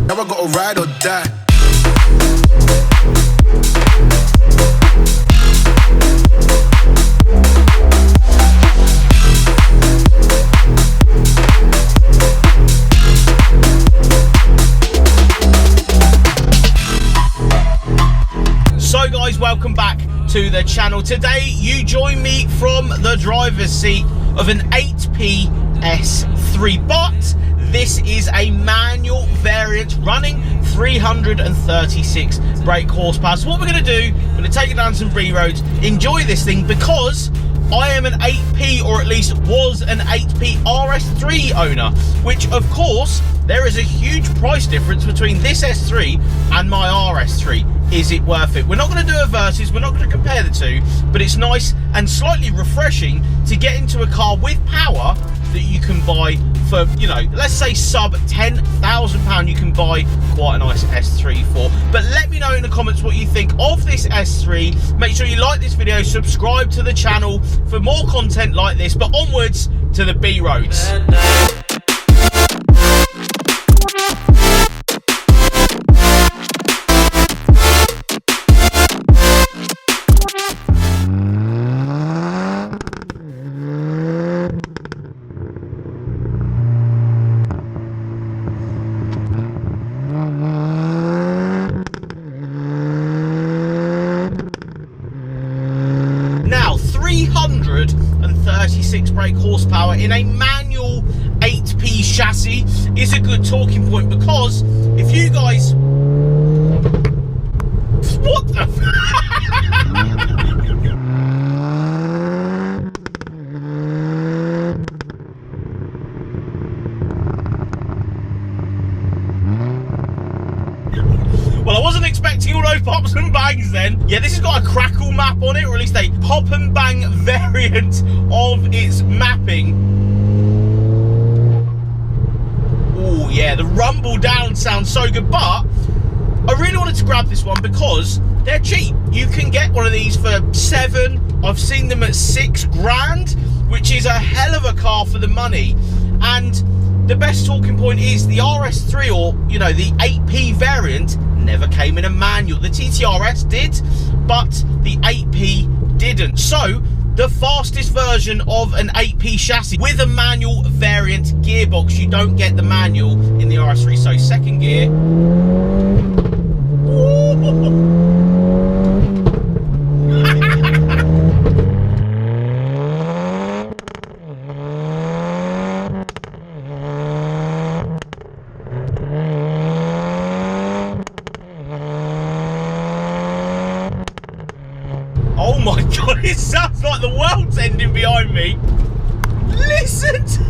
Now I gotta ride or die. So guys, welcome back to the channel. Today you join me from the driver's seat of an 8P S3, but this is a manual variant running 336 brake horsepower. So what we're going to do, we're going to take it down some B roads, enjoy this thing, because I am an 8P, or at least was an 8P RS3 owner, which of course there is a huge price difference between this S3 and my RS3. Is it worth it? We're not going to do a versus, we're not going to compare the two, but it's nice and slightly refreshing to get into a car with power that you can buy for, you know, let's say sub £10,000 you can buy quite a nice S3 for. But let me know in the comments what you think of this S3. Make sure you like this video, subscribe to the channel for more content like this, but onwards to the B roads. Now, 336 brake horsepower in a manual 8P chassis is a good talking point, because if you guys... What the... Well, I wasn't expecting all those pops and bangs then. Yeah, this has got a crackle map on it, or at least a pop and bang variant of its mapping. Oh yeah, the rumble down sounds so good, but I really wanted to grab this one because they're cheap. You can get one of these for £7. I've seen them at £6,000, which is a hell of a car for the money. And the best talking point is the RS3, or, you know, the 8P variant, never came in a manual. The TTRS did, but the 8P didn't. So the fastest version of an 8P chassis with a manual variant gearbox. You don't get the manual in the RS3. So second gear. Oh my god, it sounds like the world's ending behind me. Listen to,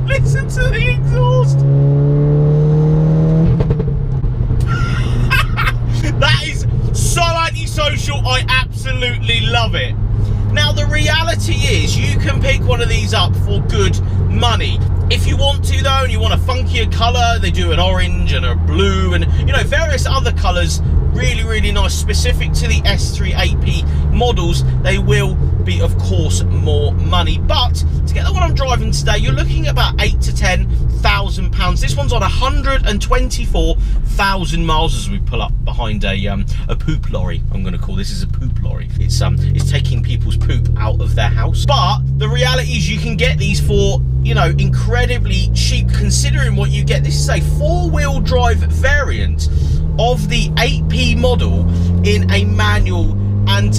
listen to the exhaust. That is so antisocial, I absolutely love it. Now the reality is you can pick one of these up for good money. If you want to though, and you want a funkier colour, they do an orange and a blue and, you know, various other colours. Really nice, specific to the S3 8P models. They will be, of course, more money, but to get the one I'm driving today, you're looking at about £8,000 to £10,000. This one's on 124,000 miles as we pull up behind a poop lorry. I'm going to call this a poop lorry. It's taking people's poop out of their house. But the reality is you can get these for, you know, incredibly cheap considering what you get. This is a 4-wheel drive variant of the 8P model in a manual, and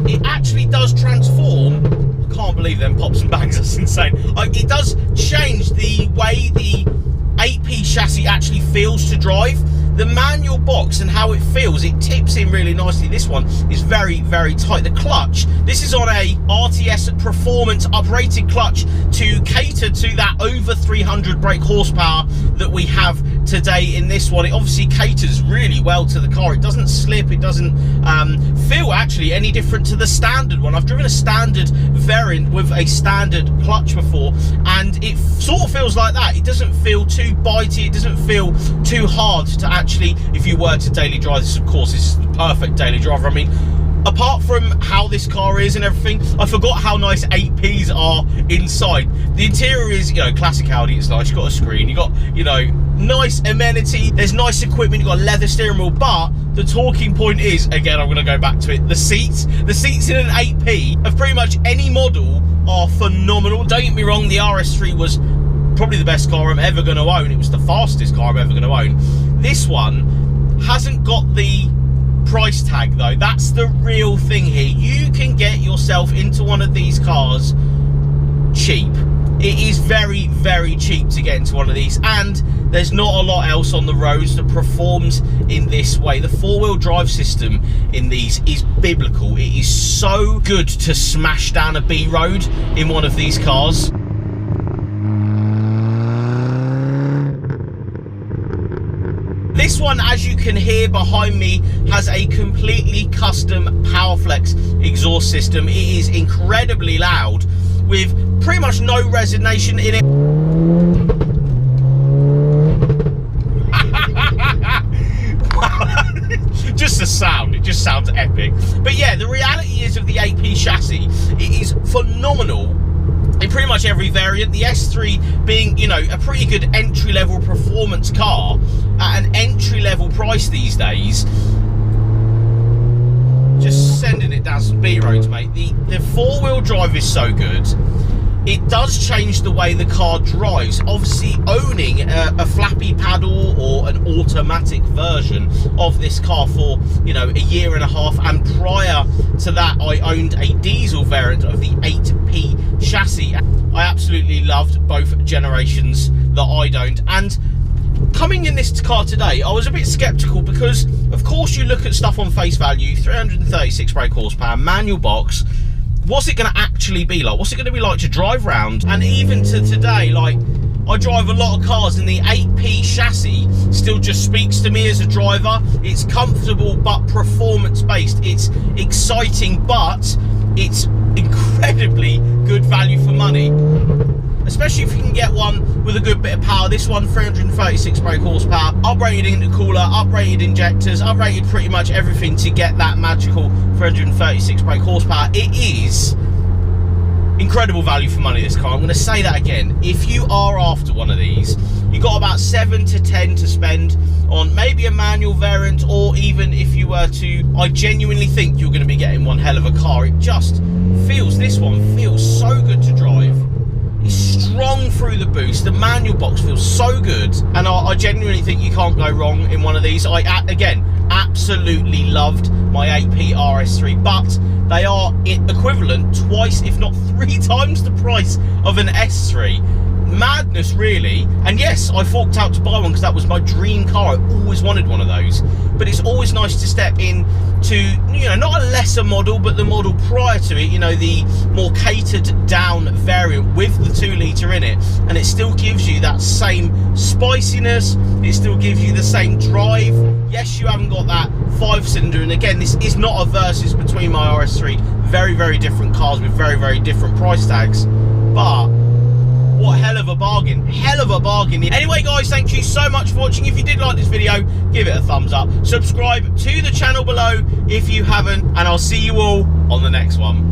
it actually does transform. I can't believe them pops and bangs, that's insane. It does change the way the 8P chassis actually feels to drive. The manual box and how it feels, it tips in really nicely. This one is very tight. The clutch, this is on a RTS Performance uprated clutch to cater to that over 300 brake horsepower that we have today in this one. It obviously caters really well to the car. It doesn't slip, it doesn't feel actually any different to the standard one. I've driven a standard variant with a standard clutch before, and it sort of feels like that. It doesn't feel too bitey, it doesn't feel too hard to actually, if you were to daily drive this, of course this is the perfect daily driver. I mean, apart from how this car is and everything, I forgot how nice 8Ps are inside. The interior is, you know, classic Audi. It's nice. You've got a screen. You've got, you know, nice amenity. There's nice equipment. You've got a leather steering wheel. But the talking point is, again, I'm going to go back to it, the seats. The seats in an 8P of pretty much any model are phenomenal. Don't get me wrong, the RS3 was probably the best car I'm ever going to own. It was the fastest car I'm ever going to own. This one hasn't got the price tag though. That's the real thing here. You can get yourself into one of these cars cheap. It is very, very cheap to get into one of these, and there's not a lot else on the roads that performs in this way. The four-wheel drive system in these is biblical. It is so good to smash down a B road in one of these cars. This one, as you can hear behind me, has a completely custom PowerFlex exhaust system. It is incredibly loud with pretty much no resonation in it. Just the sound, it just sounds epic. But yeah, the reality is of the 8P chassis, it is phenomenal in pretty much every variant. The S3 being, you know, a pretty good entry-level performance car at an entry-level price these days. Just sending it down some B roads, mate. The four-wheel drive is so good. It does change the way the car drives. Obviously, owning a flappy paddle or an automatic version of this car for, you know, a year and a half, and prior to that, I owned a diesel variant of the 8P chassis. I absolutely loved both generations that I'd owned. And coming in this car today, I was a bit skeptical because, of course, you look at stuff on face value, 336 brake horsepower, manual box. What's it going to actually be like? What's it going to be like to drive around? And even to today, like, I drive a lot of cars and the 8P chassis still just speaks to me as a driver. It's comfortable but performance based. It's exciting, but it's incredibly good value for money. Especially if you can get one with a good bit of power. This one, 336 brake horsepower, uprated intercooler, uprated injectors, uprated pretty much everything to get that magical 336 brake horsepower. It is incredible value for money, this car. I'm going to say that again. If you are after one of these, you've got about 7 to 10 to spend on maybe a manual variant, or even if you were to, I genuinely think you're going to be getting one hell of a car. It just feels, this one feels so good to drive. It's strong through the boost. The manual box feels so good, and I genuinely think you can't go wrong in one of these. I, again, absolutely loved my 8P RS3, but they are equivalent twice, if not 3 times the price of an S3. Madness, really. And yes, I forked out to buy one because that was my dream car. I always wanted one of those. But it's always nice to step in to, you know, not a lesser model, but the model prior to it, you know, the more catered down variant with the 2-litre in it. And it still gives you that same spiciness. It still gives you the same drive. Yes, you haven't got that 5-cylinder. And again, this is not a versus between my RS3. Very, very different cars with very, very different price tags. But what hell of a bargain. Hell of a bargain. Anyway, guys, thank you so much for watching. If you did like this video, give it a thumbs up. Subscribe to the channel below if you haven't, and I'll see you all on the next one.